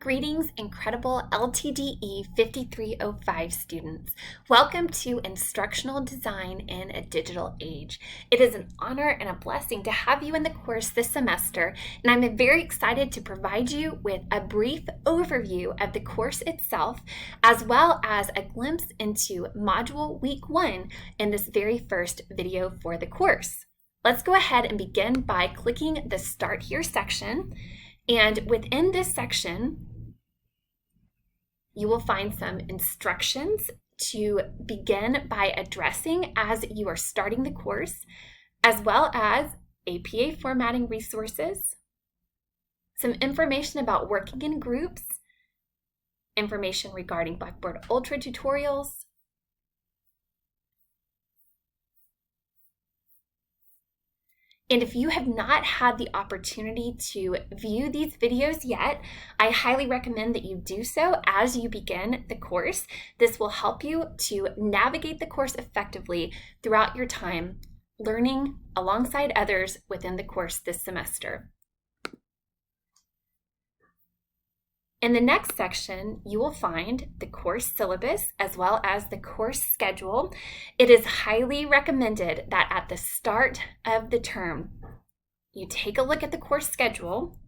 Greetings, incredible LTDE 5305 students. Welcome to Instructional Design in a Digital Age. It is an honor and a blessing to have you in the course this semester, and I'm very excited to provide you with a brief overview of the course itself, as well as a glimpse into Module Week 1 in this very first video for the course. Let's go ahead and begin by clicking the Start Here section, and within this section, you will find some instructions to begin by addressing as you are starting the course, as well as APA formatting resources, some information about working in groups, information regarding Blackboard Ultra tutorials, and if you have not had the opportunity to view these videos yet, I highly recommend that you do so as you begin the course. This will help you to navigate the course effectively throughout your time learning alongside others within the course this semester. In the next section, you will find the course syllabus as well as the course schedule. It is highly recommended that at the start of the term, you take a look at the course schedule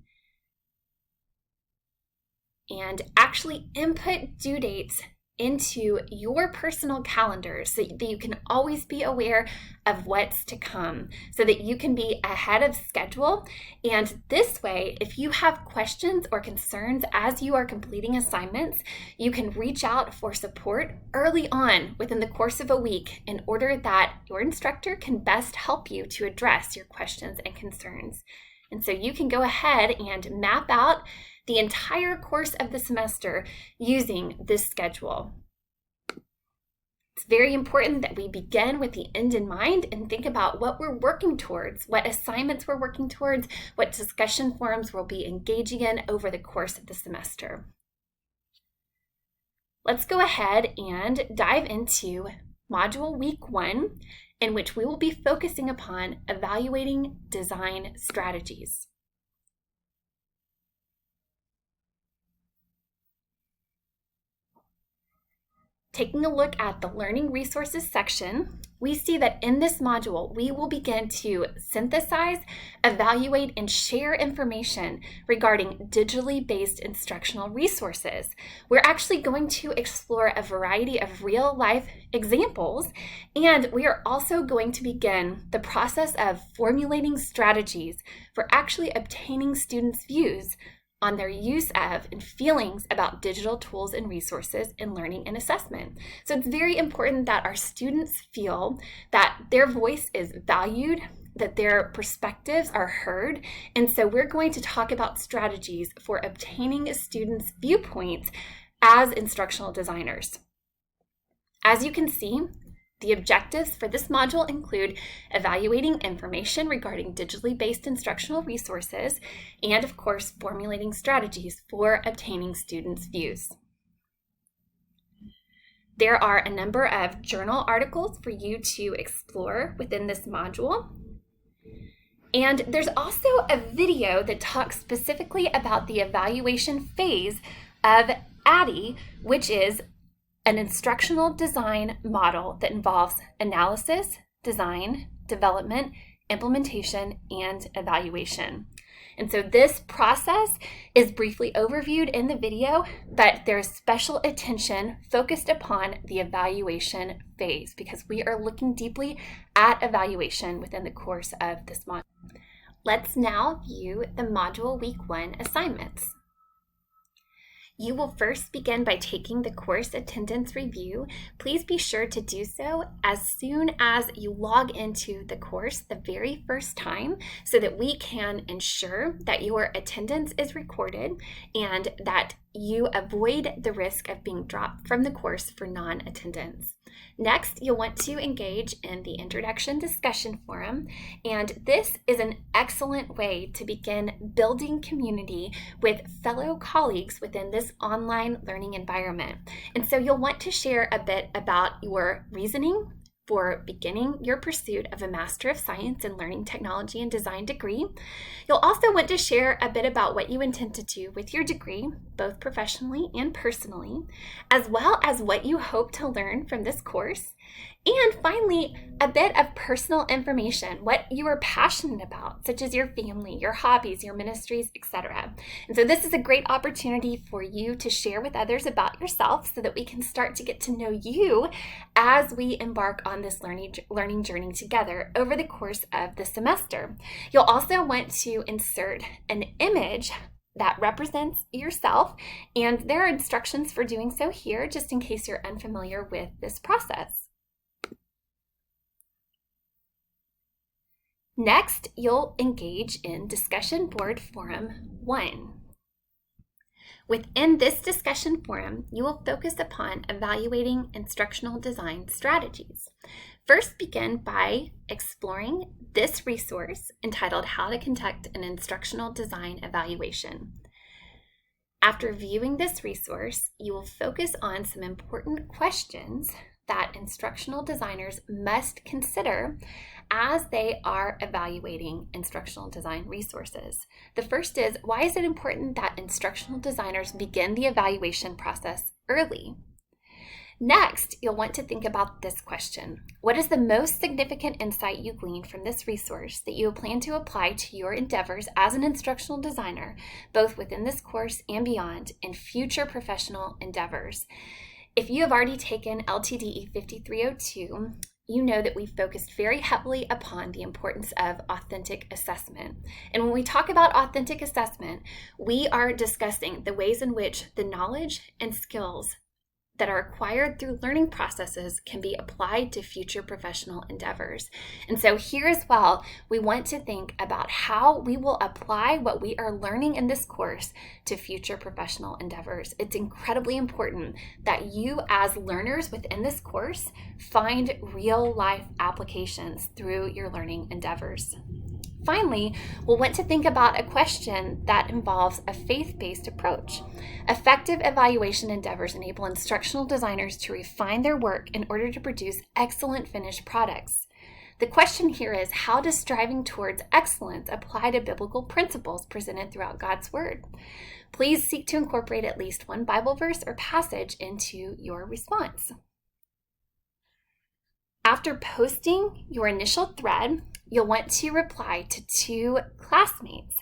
and actually input due dates into your personal calendar so that you can always be aware of what's to come, so that you can be ahead of schedule. And this way, if you have questions or concerns as you are completing assignments, you can reach out for support early on within the course of a week in order that your instructor can best help you to address your questions and concerns. And so you can go ahead and map out the entire course of the semester using this schedule. It's very important that we begin with the end in mind and think about what we're working towards, what assignments we're working towards, what discussion forums we'll be engaging in over the course of the semester. Let's go ahead and dive into Module Week 1, in which we will be focusing upon evaluating design strategies. Taking a look at the Learning Resources section, we see that in this module, we will begin to synthesize, evaluate, and share information regarding digitally based instructional resources. We're actually going to explore a variety of real-life examples, and we are also going to begin the process of formulating strategies for actually obtaining students' views on their use of and feelings about digital tools and resources in learning and assessment. So it's very important that our students feel that their voice is valued, that their perspectives are heard. And so we're going to talk about strategies for obtaining students' viewpoints as instructional designers. As you can see, the objectives for this module include evaluating information regarding digitally based instructional resources and, of course, formulating strategies for obtaining students' views. There are a number of journal articles for you to explore within this module. And there's also a video that talks specifically about the evaluation phase of ADDIE, which is an instructional design model that involves analysis, design, development, implementation, and evaluation. And so this process is briefly overviewed in the video, but there's special attention focused upon the evaluation phase because we are looking deeply at evaluation within the course of this module. Let's now view the Module Week 1 assignments. You will first begin by taking the course attendance review. Please be sure to do so as soon as you log into the course the very first time so that we can ensure that your attendance is recorded and that you avoid the risk of being dropped from the course for non-attendance. Next, you'll want to engage in the Introduction Discussion Forum, and this is an excellent way to begin building community with fellow colleagues within this online learning environment. And so you'll want to share a bit about your reasoning for beginning your pursuit of a Master of Science in Learning Technology and Design degree. You'll also want to share a bit about what you intend to do with your degree, both professionally and personally, as well as what you hope to learn from this course. And finally, a bit of personal information, what you are passionate about, such as your family, your hobbies, your ministries, etc. And so this is a great opportunity for you to share with others about yourself so that we can start to get to know you as we embark on this learning journey together over the course of the semester. You'll also want to insert an image that represents yourself, and there are instructions for doing so here, just in case you're unfamiliar with this process. Next, you'll engage in Discussion Board Forum 1. Within this discussion forum, you will focus upon evaluating instructional design strategies. First, begin by exploring this resource entitled How to Conduct an Instructional Design Evaluation. After viewing this resource, you will focus on some important questions that instructional designers must consider as they are evaluating instructional design resources. The first is, why is it important that instructional designers begin the evaluation process early? Next, you'll want to think about this question. What is the most significant insight you gleaned from this resource that you plan to apply to your endeavors as an instructional designer, both within this course and beyond, in future professional endeavors? If you have already taken LTDE 5302, you know that we've focused very heavily upon the importance of authentic assessment. And when we talk about authentic assessment, we are discussing the ways in which the knowledge and skills that are acquired through learning processes can be applied to future professional endeavors. And so here as well, we want to think about how we will apply what we are learning in this course to future professional endeavors. It's incredibly important that you as learners within this course find real life applications through your learning endeavors. Finally, we'll want to think about a question that involves a faith-based approach. Effective evaluation endeavors enable instructional designers to refine their work in order to produce excellent finished products. The question here is, how does striving towards excellence apply to biblical principles presented throughout God's Word? Please seek to incorporate at least one Bible verse or passage into your response. After posting your initial thread, you'll want to reply to 2 classmates.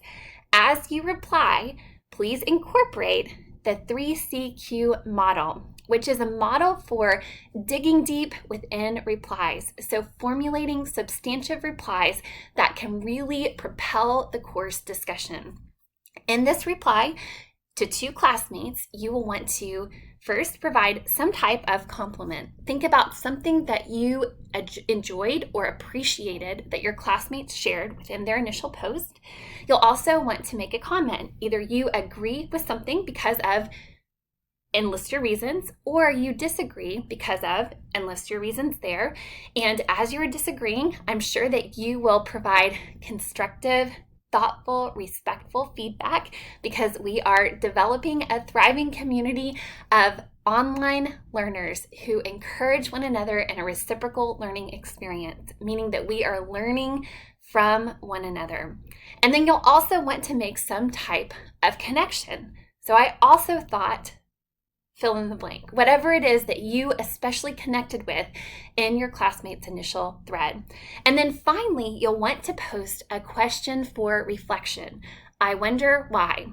As you reply, please incorporate the 3CQ model, which is a model for digging deep within replies. So formulating substantive replies that can really propel the course discussion. In this reply to 2 classmates, you will want to first provide some type of compliment. Think about something that you enjoyed or appreciated that your classmates shared within their initial post. You'll also want to make a comment. Either you agree with something because of, and list your reasons, or you disagree because of, and list your reasons there. And as you're disagreeing, I'm sure that you will provide constructive, thoughtful, respectful feedback, because we are developing a thriving community of online learners who encourage one another in a reciprocal learning experience, meaning that we are learning from one another. And then you'll also want to make some type of connection. So I also thought, fill in the blank, whatever it is that you especially connected with in your classmates' initial thread. And then finally, you'll want to post a question for reflection. I wonder why,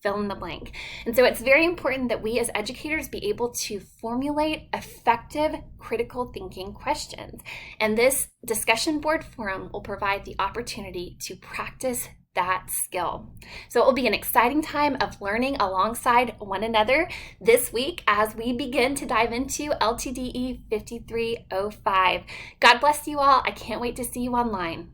fill in the blank. And so it's very important that we as educators be able to formulate effective critical thinking questions. And this discussion board forum will provide the opportunity to practice that skill. So it will be an exciting time of learning alongside one another this week as we begin to dive into LTDE 5305. God bless you all. I can't wait to see you online.